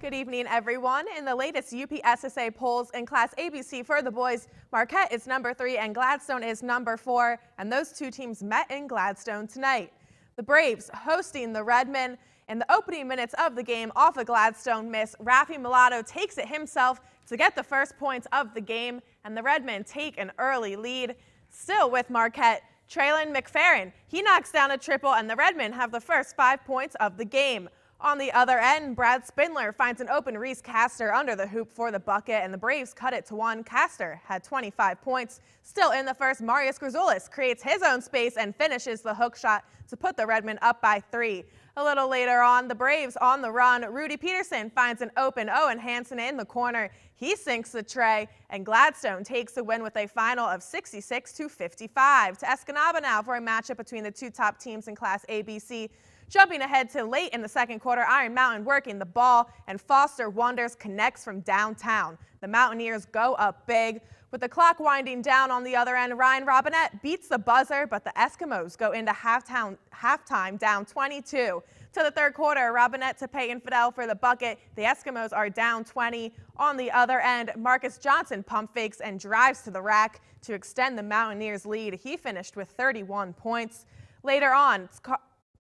Good evening, everyone. In the latest UPSSA polls in Class ABC for the boys, Marquette is number 3 and Gladstone is number 4, and those two teams met in Gladstone tonight. The Braves hosting the Redmen. In the opening minutes of the game, off a Gladstone miss, Rafi Mulatto takes it himself to get the first points of the game, and the Redmen take an early lead. Still with Marquette, Traylon McFerrin, he knocks down a triple, and the Redmen have the first 5 points of the game. On the other end, Brad Spindler finds an open Reese Castor under the hoop for the bucket, and the Braves cut it to 1. Castor had 25 points. Still in the first, Marius Grisoulis creates his own space and finishes the hook shot to put the Redmen up by 3. A little later on, the Braves on the run, Rudy Peterson finds an open Owen Hansen in the corner. He sinks the tray, and Gladstone takes the win with a final of 66-55. To Escanaba now for a matchup between the two top teams in Class ABC. Jumping ahead to late in the second quarter, Iron Mountain working the ball, and Foster Wonders connects from downtown. The Mountaineers go up big. With the clock winding down on the other end, Ryan Robinette beats the buzzer, but the Eskimos go into halftime down 22. To the third quarter, Robinette to Peyton Fidel for the bucket. The Eskimos are down 20. On the other end, Marcus Johnson pump fakes and drives to the rack to extend the Mountaineers' lead. He finished with 31 points. Later on,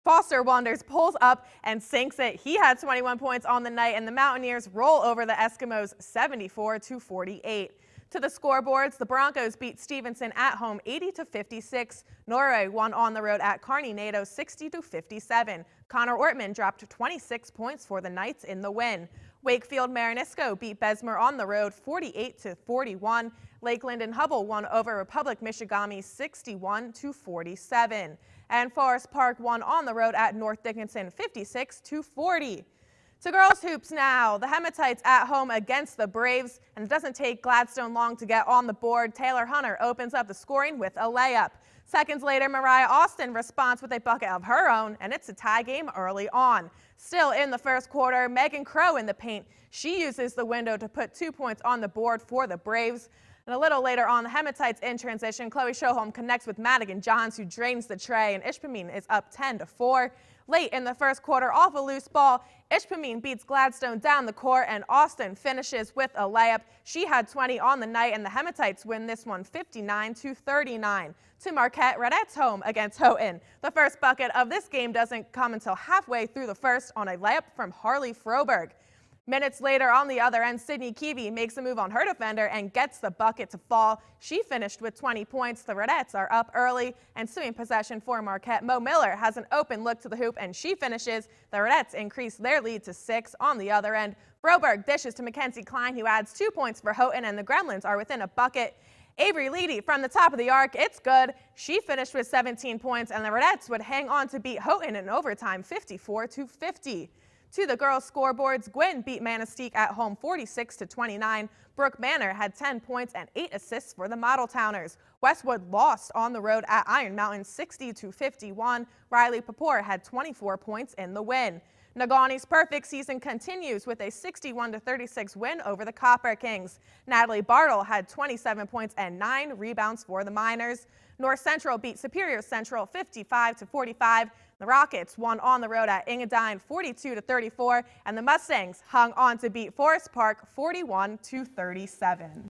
Foster Wonders pulls up and sinks it. He had 21 points on the night, and the Mountaineers roll over the Eskimos 74-48. To the scoreboards, the Broncos beat Stevenson at home 80-56. Norway won on the road at CARNEY-NADEAU 60-57. Connor Ortman dropped 26 points for the Knights in the win. Wakefield Marinisco beat Bessemer on the road 48-41. Lakeland and Hubble won over Republic Michigami 61-47. And Forest Park won on the road at North Dickinson 56-40. To girls hoops now, the Hematites at home against the Braves, and it doesn't take Gladstone long to get on the board. Taylor Hunter opens up the scoring with a layup. Seconds later, Mariah Austin responds with a bucket of her own, and it's a tie game early on. Still in the first quarter, Megan Crow in the paint. She uses the window to put 2 points on the board for the Braves. And a little later on, the Hematites in transition. Chloe Shoholm connects with Madigan Johns, who drains the tray, and Ishpeming is up 10-4. Late in the first quarter, off a loose ball, Ishpeming beats Gladstone down the court, and Austin finishes with a layup. She had 20 on the night, and the Hematites win this one 59-39. To Marquette, Redette's home against Houghton. The first bucket of this game doesn't come until halfway through the first on a layup from Harley Froberg. Minutes later, on the other end, Sydney Keevy makes a move on her defender and gets the bucket to fall. She finished with 20 points. The Redettes are up early, and suing possession for Marquette. Mo Miller has an open look to the hoop, and she finishes. The Redettes increase their lead to 6. On the other end, Froberg dishes to Mackenzie Klein, who adds 2 points for Houghton, and the Gremlins are within a bucket. Avery Leedy from the top of the arc, it's good. She finished with 17 points, and the Redettes would hang on to beat Houghton in overtime 54-50. To the girls' scoreboards, Gwynn beat Manistee at home 46-29. Brooke Manor had 10 points and 8 assists for the Model Towners. Westwood lost on the road at Iron Mountain 60-51. Riley Papour had 24 points in the win. Negaunee's perfect season continues with a 61-36 win over the Copper Kings. Natalie Bartle had 27 points and 9 rebounds for the Miners. North Central beat Superior Central 55-45. The Rockets won on the road at Engadine 42-34, and the Mustangs hung on to beat Forest Park 41-37.